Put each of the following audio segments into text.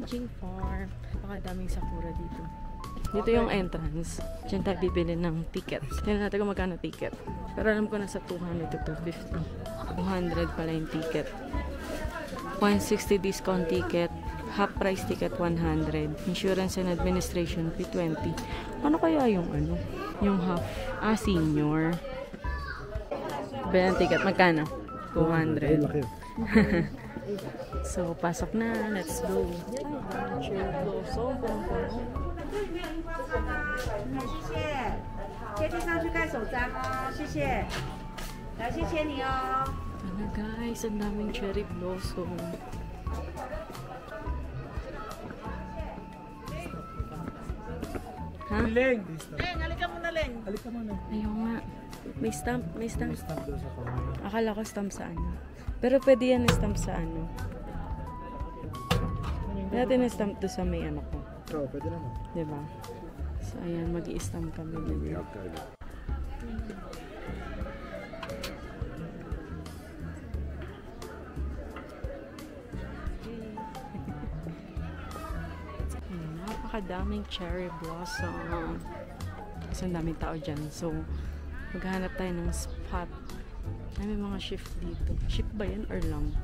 Beijing Farm. Napakadaming sakura dito. Dito yung entrance. Diyan tayo bibili ng ticket. Tignan natin kung magkano ticket. Pero alam ko nasa 200 to 250. 200 pala yung ticket. 160 discount ticket. Half price ticket 100. Insurance and administration fee 20. Ano kaya yung ano? Yung half. Senior. Ba yung ticket? Magkano? 200. So, pasok na. Let's go. Cherry blossom. 谢谢，阶梯上去盖手章哦，谢谢，来谢谢你哦。Ano guys, ang daming cherry blossom. Ha? Leng! Leng, halika muna, Leng! Halika muna. Ayaw nga. May stamp, may stamp. May stamp doon sa corner. Akala ko stamp sa ano. Pero pwede yan stamp sa ano. Pwede natin stamp doon sa may ano ko. Oo, pwede naman. Diba? So, ayan, mag-i-stamp kami din. Napakadaming cherry blossom. Kasi ang daming tao dyan. So, maghahanap tayo ng spot. Ay, may mga shift dito. Shift ba yan or lang?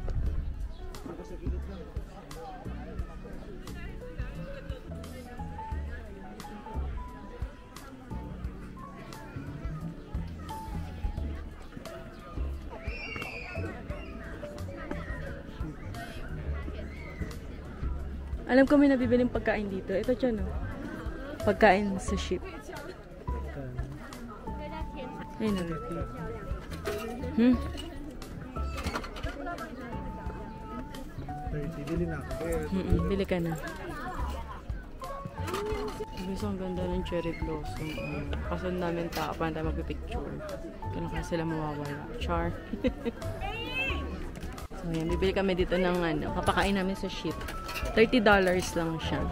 Alam ko may nabibiling pagkain dito. Ito dyan, no? Pagkain sa ship. Ayun, no? Hmm? 30, bili na ako. Bili ka na. Gusto ang ganda ng cherry blossom. Kasi ang daming tao pa tayo magpipicture. Kaya kaya sila mawawala. Char. So, yan. Bibili kami dito ng ano. Kapakain namin sa ship. $30 lang siya.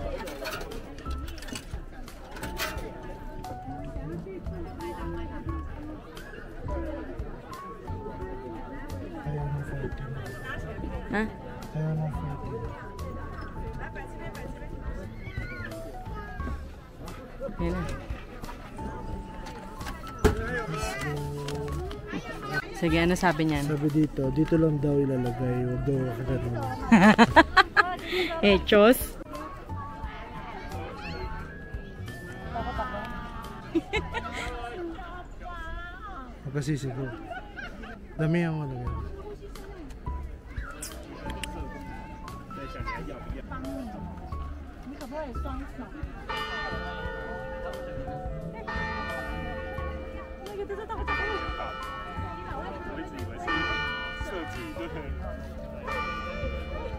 Ayaw ng 40. Ha? Ayaw ng 40. Yan na. Sige, ano sabi niyan? Sabi dito lang daw ilalagay. Huwag daw kagano'n. Hechos. Magkasisi ko. Dami ang malagay.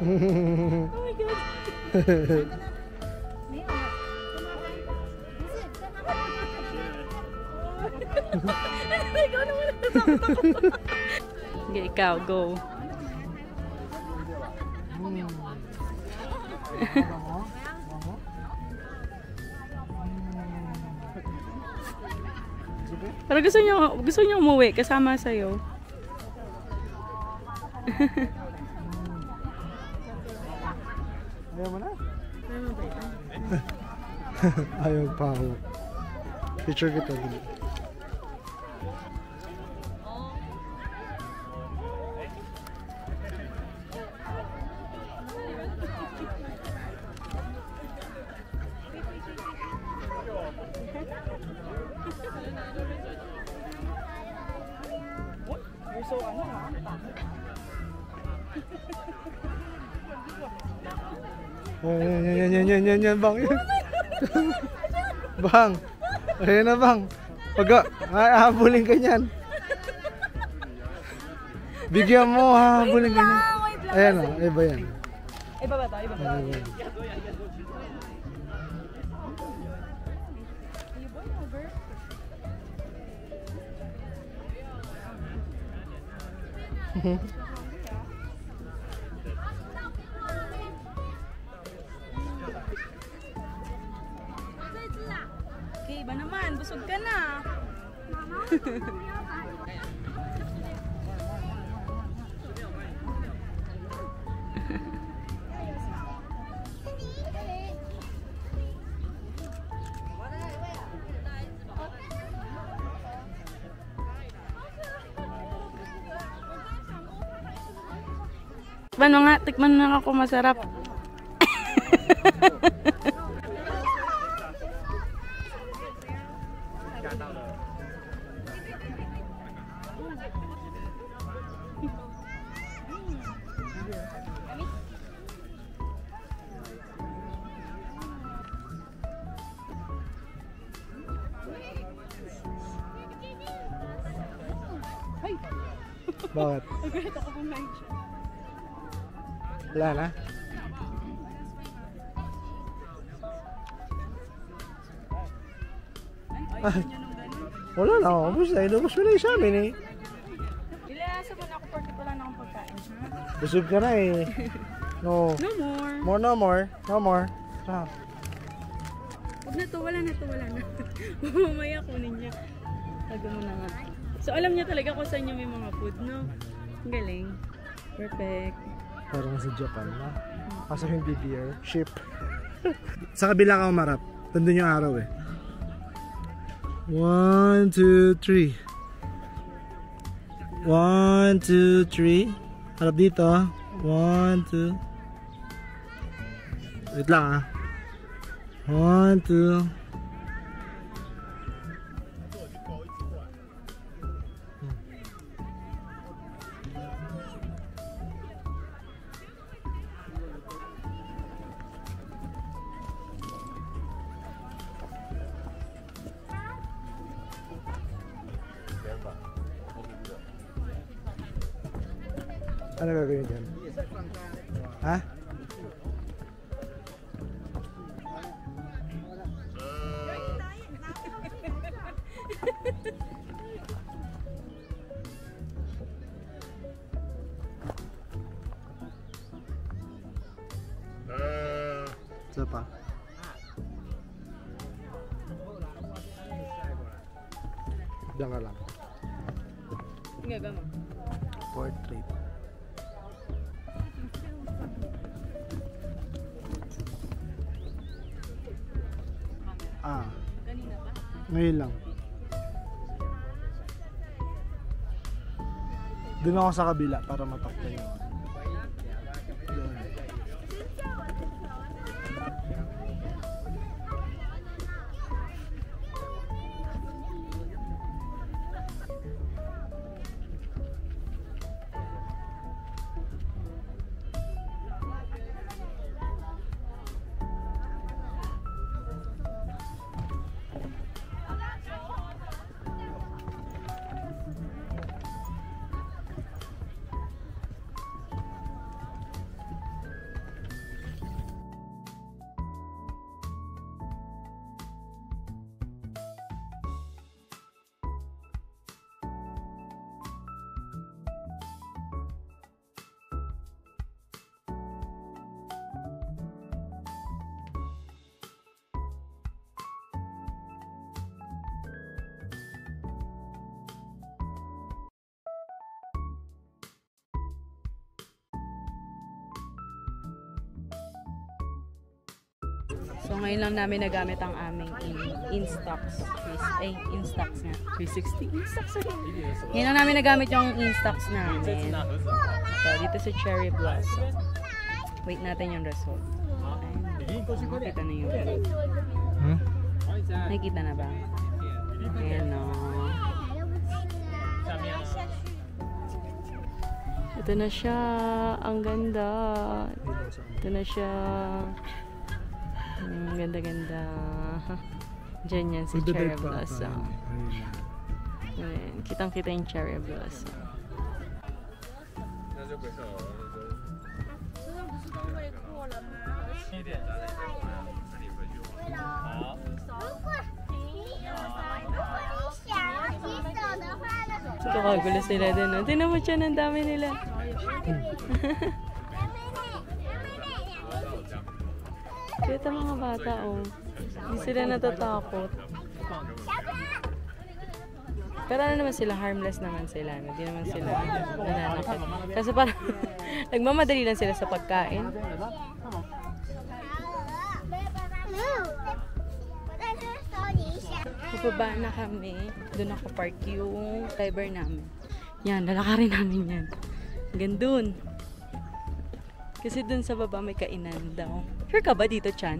Oh my god. Sige, ikaw, go. Pero gusto niyo umuwi kasama sa'yo. Ayaw mo na? Ayaw pa ako. Picture kita dito. You're so ano ha? Yan, bang. Bang. Ayan na, bang. Pag hahabulin ka niyan. Bigyan mo, hahabulin ka niyan. Ayan na, iba yan. Iba ba ito? Iba ba? Okay, iba naman. Busog ka na. Tikman mo nga. Tikman mo nga kung masarap. Bakit? Wala na? Ay, wala na. Ubus na. Inubos mo na yung sa amin eh. Ilasa mo na ako porque wala na akong pagkain. Busog ka na eh. No. No more. More, no more. No more. Ah. Huwag na to. Wala na to. Wala na. Mamaya kunin niya. Tago mo na nga. So alam niya talaga kung saan niya may mga food, no? Ang galing. Perfect. Parang sa Japan na. Kaso hindi beer. Ship. Sa kabila ka umarap. Tandun yung araw eh. 1, 2, 3. 1, 2, 3. Harap dito. 1, 2. Wait lang ah. 1, 2. Ano gagawin dyan? Ha? Isa pa? Diyan ka lang. Gagama. Portrait. Ah. Kanina pa? Ngayon lang. Doon ako sa kabila para matakta yun. Doon. So ngayon lang namin nagamit ang aming Instax. Instax nga. 360? Instax rin. Ngayon lang namin nagamit yung Instax namin. So dito sa Cherry Blossom. Wait natin yung result. Nakita na yung nakikita na ba? Ayan o. Ito na siya. Ang ganda. Ito na siya. Ganda-ganda. Diyan yan si Cherry Blossom. Ayan. Kitang-kita yung Cherry Blossom. Kakagulo sila din. No? Tinan mo siya, ang dami nila. Kita mga bata, oh. Hindi sila natatakot. Pero ano naman sila, harmless naman sila. Hindi naman sila nananakit. Kasi parang nagmamadali lang sila sa pagkain. Pababa na kami. Doon ako park yung driver namin. Yan, lalakarin namin yan. Hanggang doon. Kasi dun sa baba may kainan daw. Sure ka ba dito, Chan?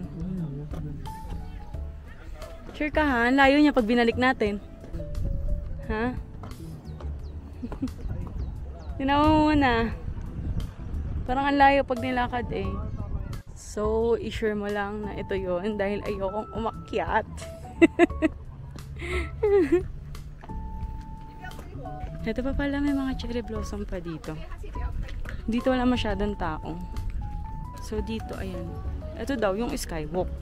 Sure ka ha? Ang layo niya pag binalik natin. Ha? Tinawa mo na. Parang ang layo pag nilakad eh. So, i-sure mo lang na ito yon dahil ayokong umakyat. Ito pa pala, may mga cherry blossom pa dito. Dito wala masyadong tao. So dito, ayan. Ito daw, yung skywalk.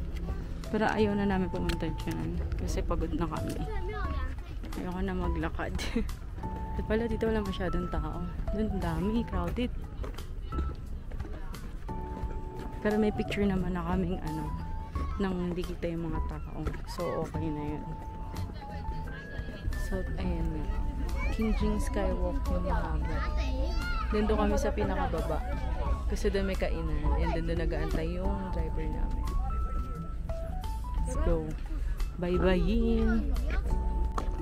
Pero ayaw na namin pumunta dyan. Kasi pagod na kami. Ayoko na maglakad. Ito pala, dito wala masyadong tao. Doon dami, crowded. Pero may picture naman na kaming nang hindi kita yung mga tao. So okay na yun. So ayan nga. Kingjing Skywalk yung mahaba. Doon kami sa pinakababa. Kasi doon may kainan. And doon nag-aantay yung driver namin. Let's go. Bye-bye-in.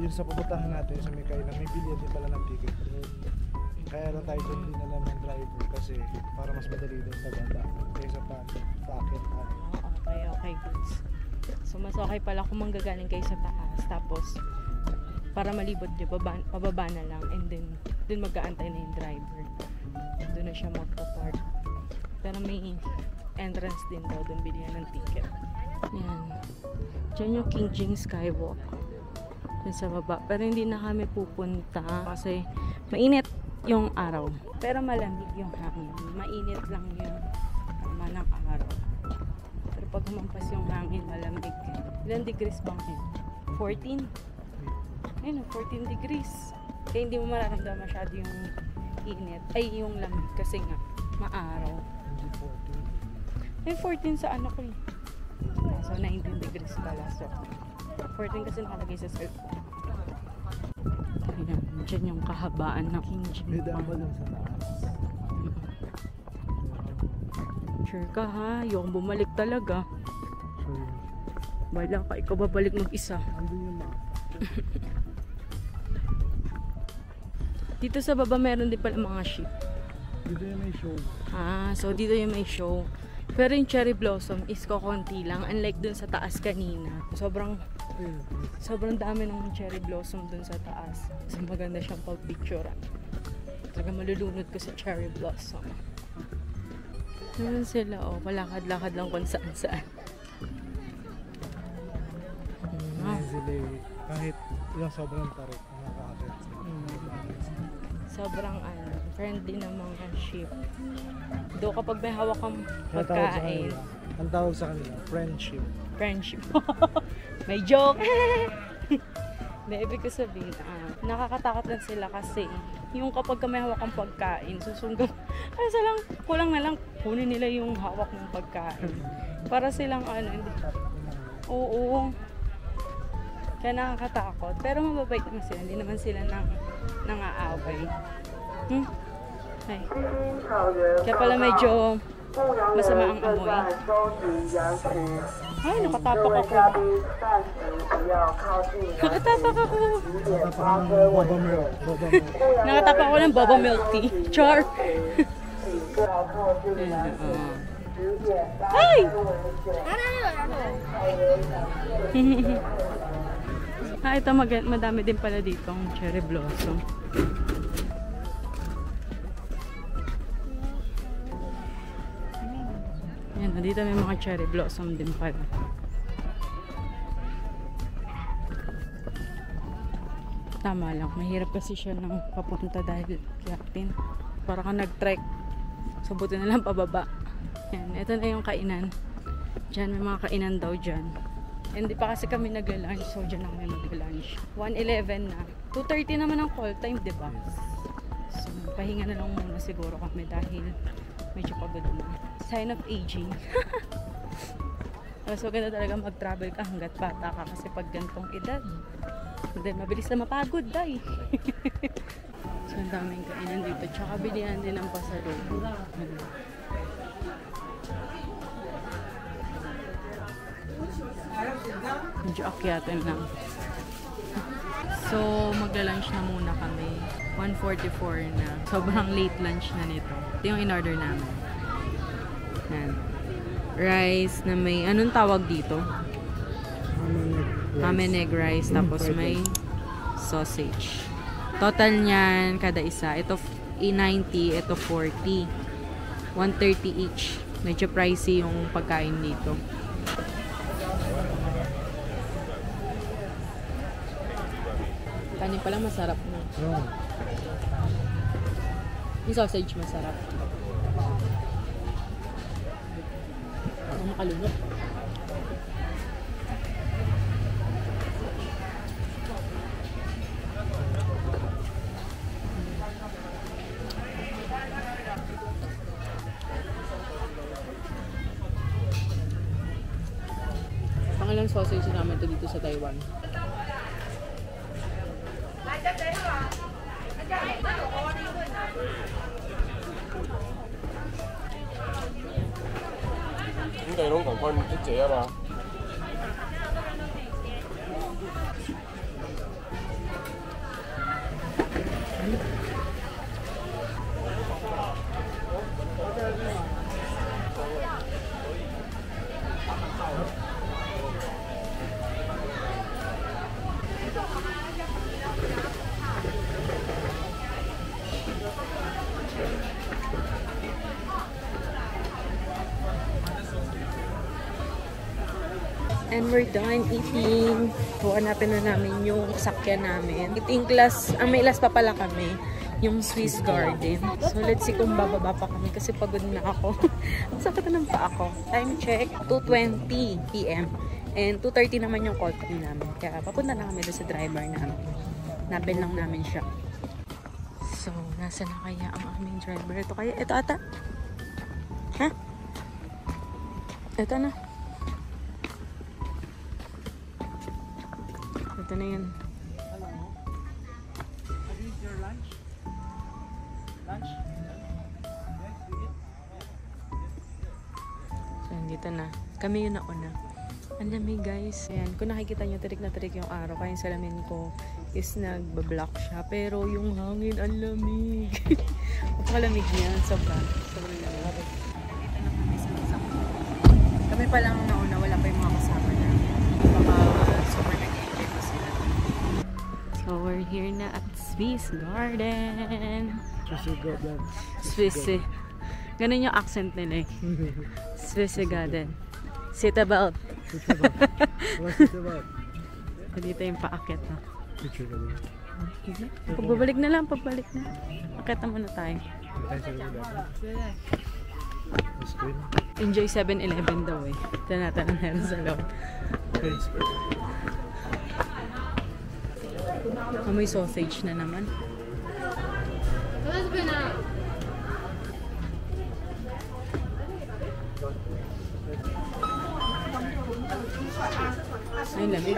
Yung sa pupuntahan natin sa may kainan, may bilyan din pala ng ticket doon. Kaya lang tayo doon din alam ng driver kasi para mas madali doon paganda. Kaysa pa-packet. Okay, goods. So mas okay pala kung manggagaling kayo sa taas. Tapos para malibot nyo, pababa na lang and then dun mag-aantay na yung driver. Doon na siya magpa-park. Pero may entrance din daw, doon bilihan ng ticket. Yan. Diyan yung Kingjing Skywalk. Dun sa baba. Pero hindi na kami pupunta kasi mainit yung araw. Pero malamig yung hangin. Mainit lang yung tama ng araw. Pero pag humampas yung hangin, malamig. Ilang degrees bang yun? 14? Ayun, 14 degrees. Kaya hindi mo mararamdaman masyado yung init. Ay, yung lamig. Kasi nga, maaraw. Ay, 14 sa ano ko eh. So, 19 degrees pala. So, 14 kasi nakalagay sa cellphone. Ayan, dyan yung kahabaan ng Kingjing. May daan ba lang sa taas? Sure ka ha? Yung bumalik talaga. Sure. Bala ka, ikaw babalik mag-isa. Andun yung mapa. Dito sa baba meron din pala mga ship. Dito yung may show. So dito yung may show. Pero yung cherry blossom is kokonti lang. Unlike dun sa taas kanina. Sobrang dami ng cherry blossom dun sa taas. So maganda siyang pag-picture. Talaga malulunod ko sa cherry blossom. Naman sila, palakad-lakad lang kung saan-saan. Kahit yung sobrang tarik, nakakakit. Sobrang friendly ng mga sheep. Do kapag may hawak kang pagkain. Ang tawag sa kanila, friendship. Friendship. May joke. Hindi, ibig ko sabihin, nakakatakot lang sila kasi yung kapag may hawak kang pagkain, susundan. Kulang na lang, kunin nila yung hawak ng pagkain. Para silang hindi. Oo. Kaya nakakatakot. Pero mababait naman sila. Hindi naman sila nang-aaway. Ay. Kaya pala medyo masama ang amoy. Ay, nakatapak ako. Nakatapak ako. Boba milk. Nakatapak ako ng boba milk tea. Char. Ay! Ito madami din pala dito ang cherry blossom. Yan, dito may mga cherry blossom din pala. Tama lang, mahirap kasi siya nang papunta dahil yakin. Para ka nag-trek. So buti na lang pababa. Yan, ito na yung kainan. Diyan may mga kainan daw dyan. Hindi pa kasi kami nag-lunch, so dyan na kami mag-lunch. 1:11 na. 2:30 naman ang call time, diba? So, pahinga na lang muna siguro kami dahil medyo pagod na. Sign of aging. So, ganda talaga mag-travel ka hanggat bata ka kasi pag gantong edad, then mabilis na mapagod, day. So, ang daming kainan dito. Tsaka bilihan din ng pasalubong. Medyo akyatan lang. So, magla-lunch na muna kami. 1:44 na. Sobrang late lunch na nito. Ito yung in-order namin. Yan. Rice na may, anong tawag dito? Ramen egg rice. Tapos may sausage. Total niyan, kada isa. Ito 90, ito 40. 130 each. Medyo pricey yung pagkain dito. Kanin pala masarap na. Yung sausage masarap. Ang makalunok. Pangalang sausage namin ito dito sa Taiwan. 근데 이런 거 관리 진짜 해라. And we're done eating. So, hanapin na namin yung sakyan namin. Eating class, may last pa pala kami. Yung Swiss Garden. So, let's see kung bababa pa kami kasi pagod na ako. Sakit na ng pa ako. Time check, 2:20 PM. And 2:30 naman yung call time namin. Kaya papunta na kami doon sa driver namin. Nabil lang namin siya. So, nasa na kaya ang aming driver? Ito kaya? Ito ata? Ha? Ito na. Ito na yan. So, dito na. Kami yung nauna. Ang lamig, guys. Ayan, kung nakikita nyo, tirik na tirik yung araw. Kaya yung salamin ko is nagbablock siya. Pero yung hangin, ang lamig. Napakalamig niya. Sobrang lamig. Dito na kami sa sakto. Kami pa lang nauna. Wala pa yung mga kasama na. Baka super nag-enjoy pa sila. So, we're here na at Swiss Garden. Swiss. Ganun yung accent nila eh. Swiss Garden. Sit about. Dito yung paakit na. Pagbabalik na lang, pagbalik na. Akita muna tayo. Enjoy 7-Eleven daw eh. Ito natin ang meron sa loob. May sausage na naman. Ay, lamig.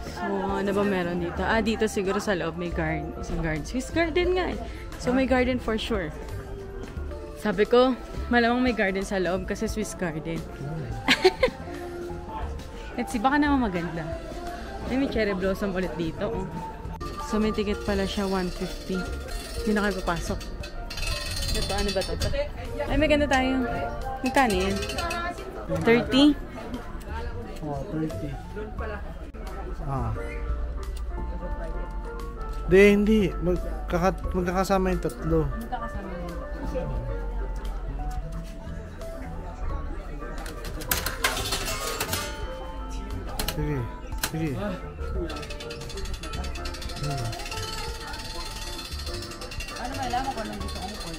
So, ano ba meron dito? Ah, dito siguro sa loob may garden. Isang garden. Swiss Garden nga eh. So, may garden for sure. Sabi ko, malamang may garden sa loob kasi Swiss Garden. Let's see, baka naman maganda. May cherry blossom ulit dito. Oh. So, may ticket pala siya, 150. Hindi na kayo papasok. Ito, ano ba ito? Ay, may ganda tayo. May kanin. 30? Oh, 30. Ah. Hindi. Magkakasama yung tatlo. Magkakasama yun. Sige. Sige. Ano malaman ko nang gusto kong call?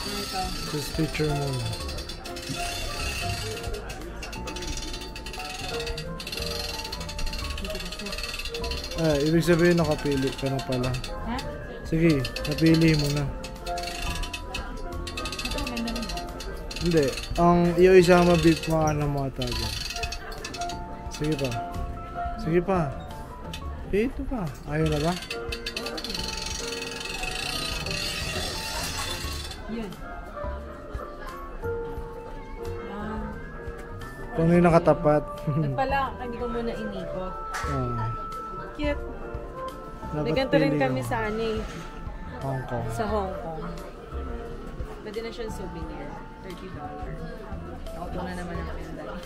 Ito. Just picture mo. Ibig sabihin nakapili ka na pala. Ha? Sige, napili mo na. Ito maganda rin. Hindi. Ang iyo isama beef mga tago. Sige pa. Sige pa. Ito pa. Ayaw na ba? Yun. Kung ano yung nakatapat. At pala, hindi ko muna inikot. Ah. Cute. Dapat May ganito rin pili kami ka. sa Hong Kong. Sa Hong Kong. Pwede na siyang souvenir. $30. Auto na naman ang pinadali.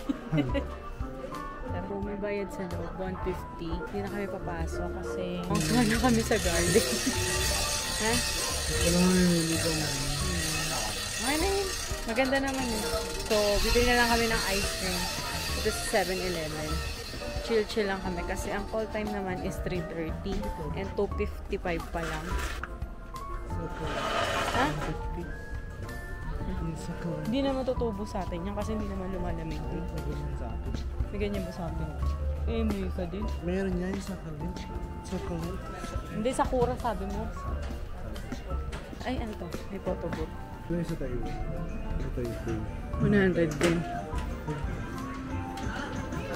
Pero may bayad sa loob, $150. Hindi na kami papasok kasi ang na kami sa garden. Ha? Wala nga yung huli ko namin. Okay na yun. Maganda naman yun. So, bibili na lang kami ng ice cream. Ito sa 7-Eleven. Chill-chill lang kami kasi ang call time naman is 3:30 and 2:55 pa lang. Ha? Hindi naman tutubo sa atin yan kasi hindi naman lumalamig. May ganyan ba sa atin? Eh, may ka din. Meron niya yung Sakura. Sakura. Hindi, Sakura sabi mo. Ay, ano to? May photo book. Ito yung sa Taiwan. Ito yung 100 din.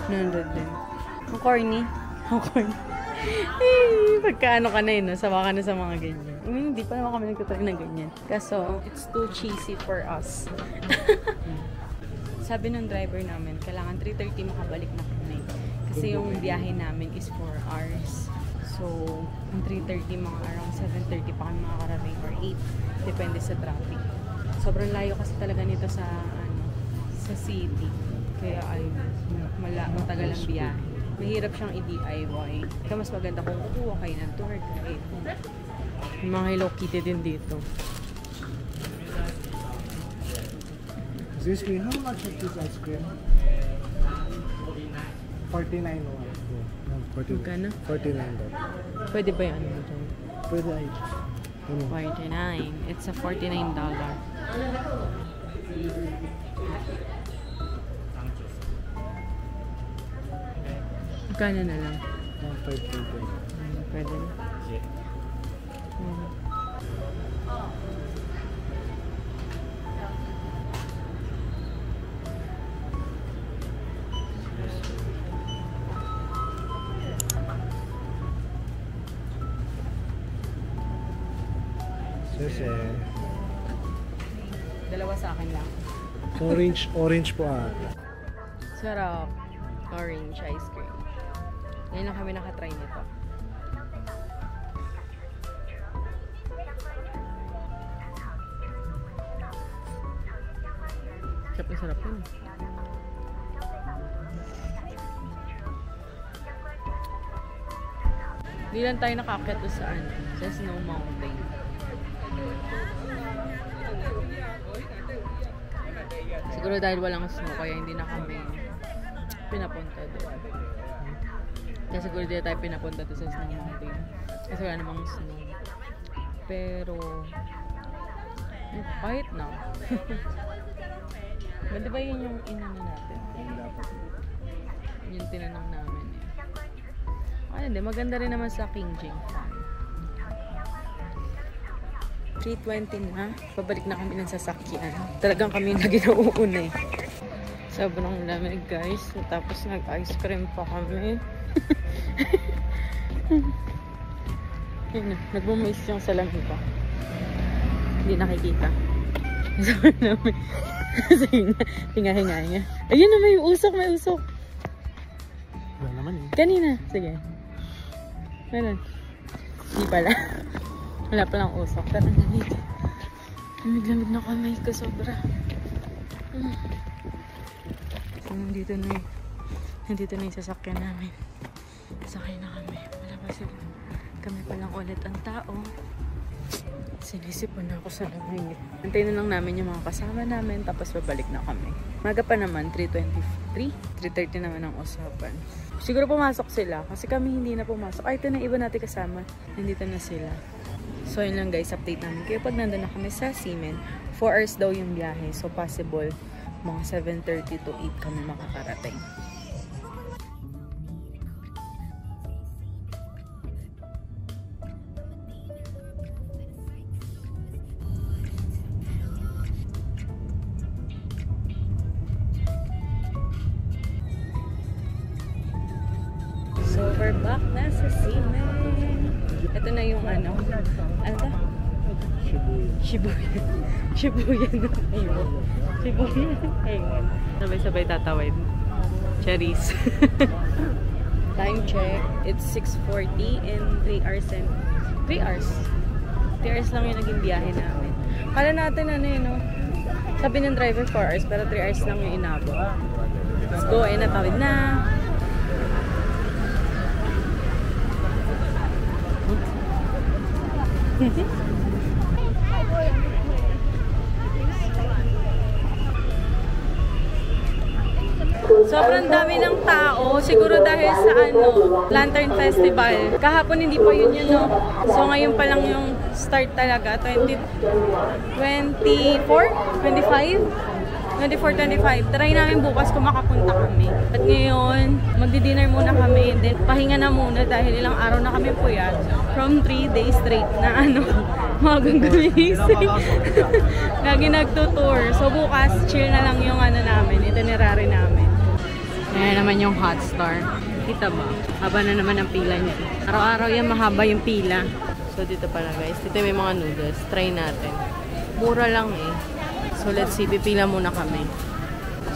100 din. Ang corny. Ang corny. Eh, pagkaano ka na yun, sawa ka na sa mga ganyan. Hindi pa naman kami nagtutry ng ganyan. Kaso, it's too cheesy for us. Sabi ng driver namin, kailangan 3:30 makabalik na kami. Kasi yung biyahe namin is 4 hours. So, ang 3:30, mga around 7:30 pa kami makakarating or 8. Depende sa traffic. Sobrang layo kasi talaga nito sa, sa city. Kaya ay matagal ang biyahe. Mahirap siyang i-DIY. Kaya mas maganda kung kukuha kayo ng tour guide. May mga Hello Kitty din dito. Excuse me, how much is this ice cream? 49 or Magkano? $49. Pwede ba yung ano mo dyan? Pwede ay. 49. It's a $49. Magkano na lang? 5 Pwede na. Sese. Dalawa sa akin lang. Orange po Sarap. Orange ice cream. Ngayon lang kami nakatry nito. Sarap na sarap yun. Hindi lang tayo nakakit sa Snow Mountain. Siguro dahil walang snow kaya hindi na kami pinapunta doon. Kaya siguro hindi tayo pinapunta doon sa Snow Mountain. Kasi wala namang snow. Pero kahit na. Di ba yun yung inano natin? Yung tinanong namin eh. Ano hindi, maganda rin naman sa King Jing Farm. 3:20 na. Pabalik na kami ng sasakyan. Talagang kami na ginauuna eh. Sobrang lamig guys. Tapos nag-ice cream pa kami. Ayun na. Nagmumais yung salamin ko. Hindi nakikita. Sobrang lamig. Sige na. Hinga-hinga. Ayun na, may usok. May usok. Wala naman eh. Kanina. Sige. Meron. Hindi pala. Wala palang usok. Pero lamig. Lamig na kamay ko sobra. So, nandito na yung sasakyan namin. Sakay na kami. Wala pa sila. Kami palang ulit ang tao. Sinisipon na ako sa lamig. Antayin na lang namin yung mga kasama namin. Tapos babalik na kami. Maga pa naman. 3:23. 3:30 naman ang usapan. Siguro pumasok sila. Kasi kami hindi na pumasok. Ay, ito na iba natin kasama. Nandito na sila. So, yun lang guys, update namin kayo pag nandun na kami sa Ximen. 4 hours daw yung biyahe. So, possible mga 7:30 to 8 kami makakarating. So, we're back na sa Ximen. Ito na yung ano ba? Shibuya na tayo. Shibuya na tayo. Sabay-sabay tatawid. Cherries. Time check. It's 6:40 and 3 hours. 3 hours lang yung naging biyahe namin. Kala natin ano yun, no? Sabi ng driver 4 hours, pero 3 hours lang yung inabot. Let's go, ay natawid na. Sobrang dami ng tao, siguro dahil sa Lantern Festival. Kahapon hindi pa yun, no? So ngayon pa lang yung start talaga, 24? 25? Try namin bukas kung makapunta kami. At ngayon, magdi-dinner muna kami. Then pahinga na muna dahil ilang araw na kami puyat. From 3 days straight na magang gumising. Lagi nagtutour. So bukas, chill na lang yung namin, itinerary namin. Ayan naman yung hot star. Kita ba? Haba na naman ang pila niya. Araw-araw yan mahaba yung pila. So dito pala guys. Dito may mga noodles. Try natin. Mura lang eh. So let's see. Pipila muna kami.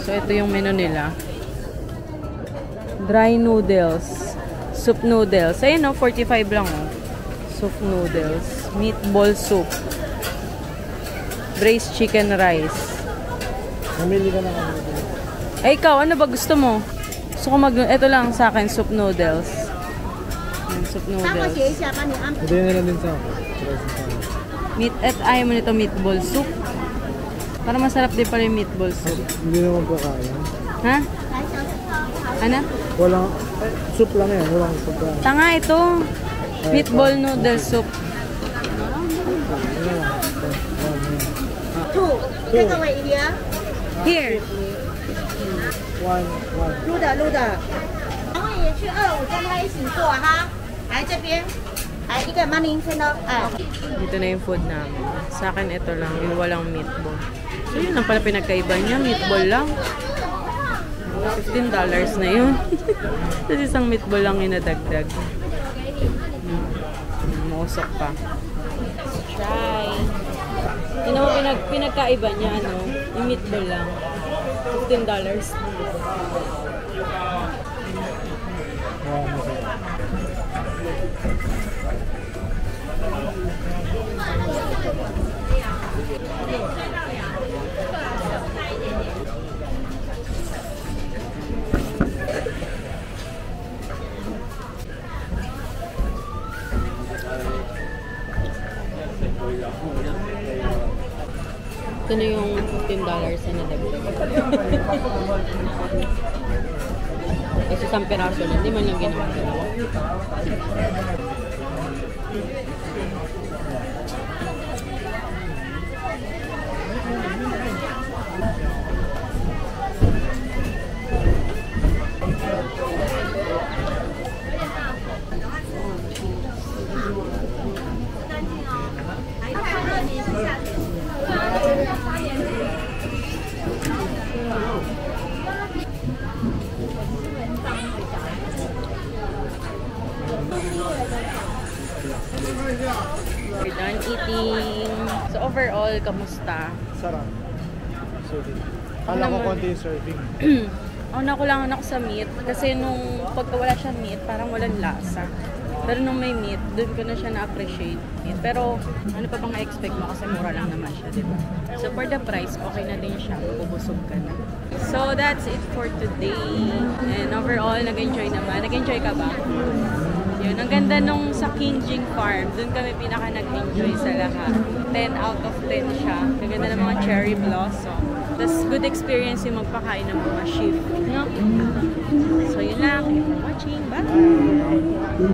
So ito yung menu nila. Dry noodles. Soup noodles. Ayun o. 45 lang o. Soup noodles. Meatball soup. Braised chicken rice. Namili ka na kami. Ay, ikaw, ano ba gusto mo? Gusto ko ito lang sa akin, soup noodles. Soup noodles. Ito yun na lang din sa akin. Ayaw mo nito meatball soup. Para masarap din pala yung meatball soup. Hindi naman po kaya. Ha? Ano? Walang, soup lang yan. Walang soup lang. Tanga ito. Meatball noodle soup. Here. 1. 录的。然后也去25跟他一起做哈，来这边，来一个money先哦，哎。 Dito na yung food namin. Sa akin ito lang, yung walang meatball. So yun ang pala pinagkaiba niya, meatball lang. $15 na yun. Tapos isang meatball lang yung nadagdag. Mausok pa. Try. Yun ang pinagkaiba niya, yung meatball lang. $15. Ito na yung $15 na nadagdag. Kasi isang peraso na, hindi man lang ginawa. We're done eating. So overall, kamusta? Sarap. Serving. Kala ko konti yung serving. Nakulangan ako sa meat. Kasi nung pagka wala siya meat, parang walang lasa. Pero nung may meat, dun ko na siya na-appreciate. Pero ano pa bang expect mo? Kasi mura lang naman siya, diba? So for the price, okay na din siya. Bubusog ka na. So that's it for today. And overall, nag-enjoy naman. Nag-enjoy ka ba? Yun, ang ganda nung sa Kingjing Farm. Doon kami pinaka nag-enjoy sa lahat. 10 out of 10 siya. Maganda ng mga cherry blossom. Tapos good experience yung magpakain ng mga sheep. No? So yun lang. Thank you for watching. Bye!